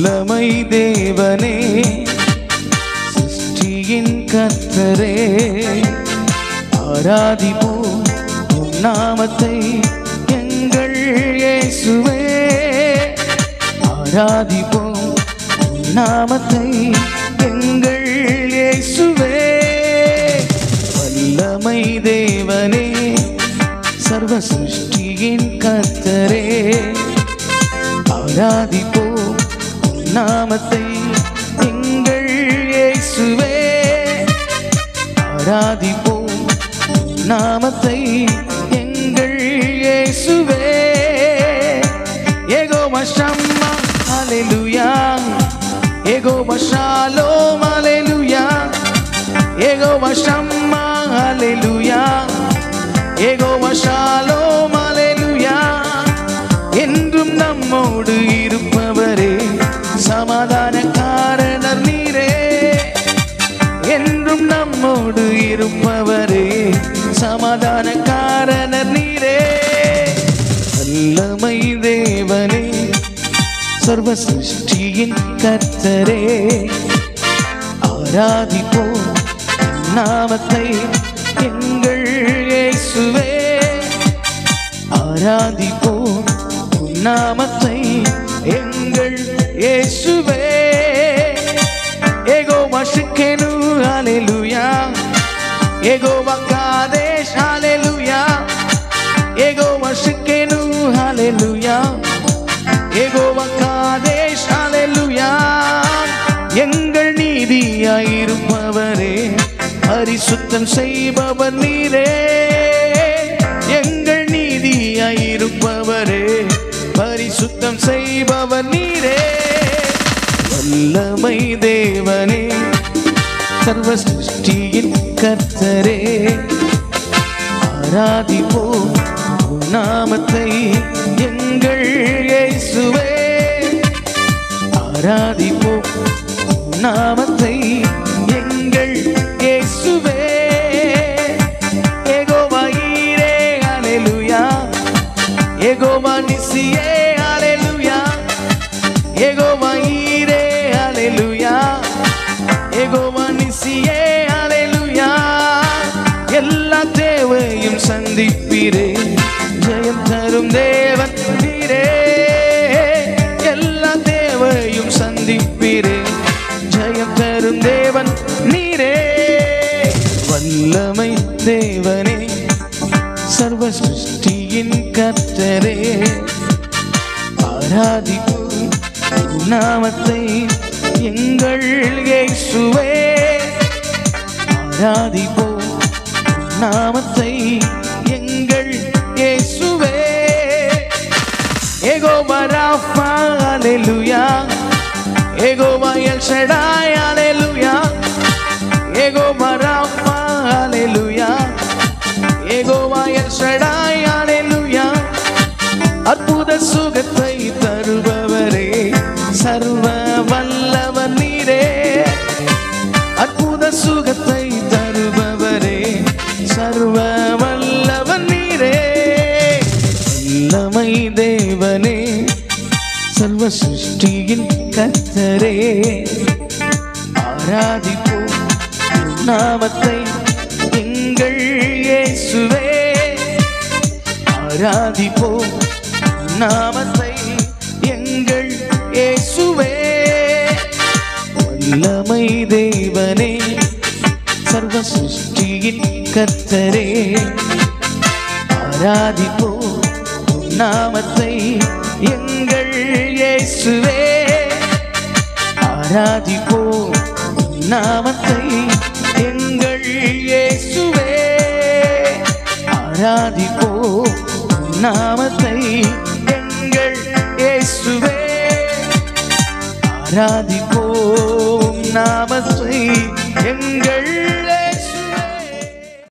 வல்லமை தேவனே, சிருஷ்டியின் கர்த்தரே, ஆராதிப்போம் உம் நாமத்தை எங்கள் இயேசுவே, ஆராதிப்போம் உம் நாமத்தை எங்கள் இயேசுவே. வல்லமை தேவனே, சர்வ சிருஷ்டியின் கர்த்தரே, ஆராதிப்போம் நாமத்தை எங்கள் இயேசுவே, ஆராதிப்போம் நாமத்தை எங்கள் இயேசுவே. யெகோவா ஷம்மா ஹல்லேலூயா, யெகோவா ஷாலோம் ஹல்லேலூயா, யெகோவா ஷம்மா ஹல்லேலூயா, யெகோவா ஷாலோம் ஹல்லேலூயா. என்றும் நம்மோடு இருப்பவரே, சமாதான காரணர் நீரே, என்றும் நம்மோடு இருப்பவரே, சமாதான காரணர் நீரே. வல்லமை தேவனே, சர்வ சிருஷ்டியின் கர்த்தரே, ஆராதிப்போம் நாமத்தை எங்கள் இயேசுவே, ஆராதிப்போம் நாமத்தை எங்கள் இயேசுவே. யெகோவா ஷிக்கேனு ஹல்லேலூயா, யெகோவா காதேஷ் ஹல்லேலூயா, யெகோவா ஷிக்கேனு ஹல்லேலூயா, யெகோவா காதேஷ் ஹல்லேலூயா. எங்கள் நீதியாயிருப்பவரே, பரிசுத்தம் செய்பவர் நீரே, எங்கள் நீதியாயிருப்பவரே, பரிசுத்தம் செய்பவர் நீரே. வல்லமை தேவனே, சர்வ சிருஷ்டியின் கர்த்தரே, ஆராதிப்போம் நாமத்தை எங்கள் இயேசுவே, ஆராதிப்போம் நாமத்தை எங்கள் இயேசுவே. யெகோவா ஈரே ஹல்லேலூயா, யெகோவா நிசியே ஹல்லேலூயா, யெகோவா ஈரே ஹல்லேலூயா, யெகோவா நிசியே ஹல்லேலூயா. எல்லா தேவையும் சந்திப்பீரே, ஜெயம் தரும் தேவன் நீரே, எல்லா தேவையும் சந்திப்பீரே, ஜெயம் தரும் தேவன் நீரே. வல்லமை தேவனே, சர்வ சிருஷ்டியின் கர்த்தரே, ஆராதிப்போம் நாமத்தை எங்கள் இயேசுவே, ஆராதிப்போம் நாமத்தை எங்கள் இயேசுவே. யெகோவா ராஃபா ஹல்லேலூயா, யெகோவா எல் ஷடாய் ஹல்லேலூயா, யெகோவா ராஃபா ஹல்லேலூயா, யெகோவா எல் ஷடாய் ஹல்லேலூயா. அற்புத சுகத்தை தருபவரே, சர்வ வல்லவர் நீரே, அற்புத சுகத்தை தருபவரே, சர்வ வல்லவர் நீரே. வல்லமை தேவனே, சர்வ சிருஷ்டியின் கர்த்தரே, ஆராதிப்போம் நாமத்தை எங்கள் இயேசுவே, ஆராதிப்போம் நாமத்தை எங்கள் இயேசுவே. வல்லமை தேவனே, சர்வ சிருஷ்டியின் கர்த்தரே, ஆராதிப்போம் நாமத்தை எங்கள் இயேசுவே, ஆராதிப்போம் நாமத்தை எங்கள் இயேசுவே, ஆராதிப்போம் நாமத்தை எங்கள் இயேசுவே, ஆராதிப்போம் நாமத்தை எங்கள்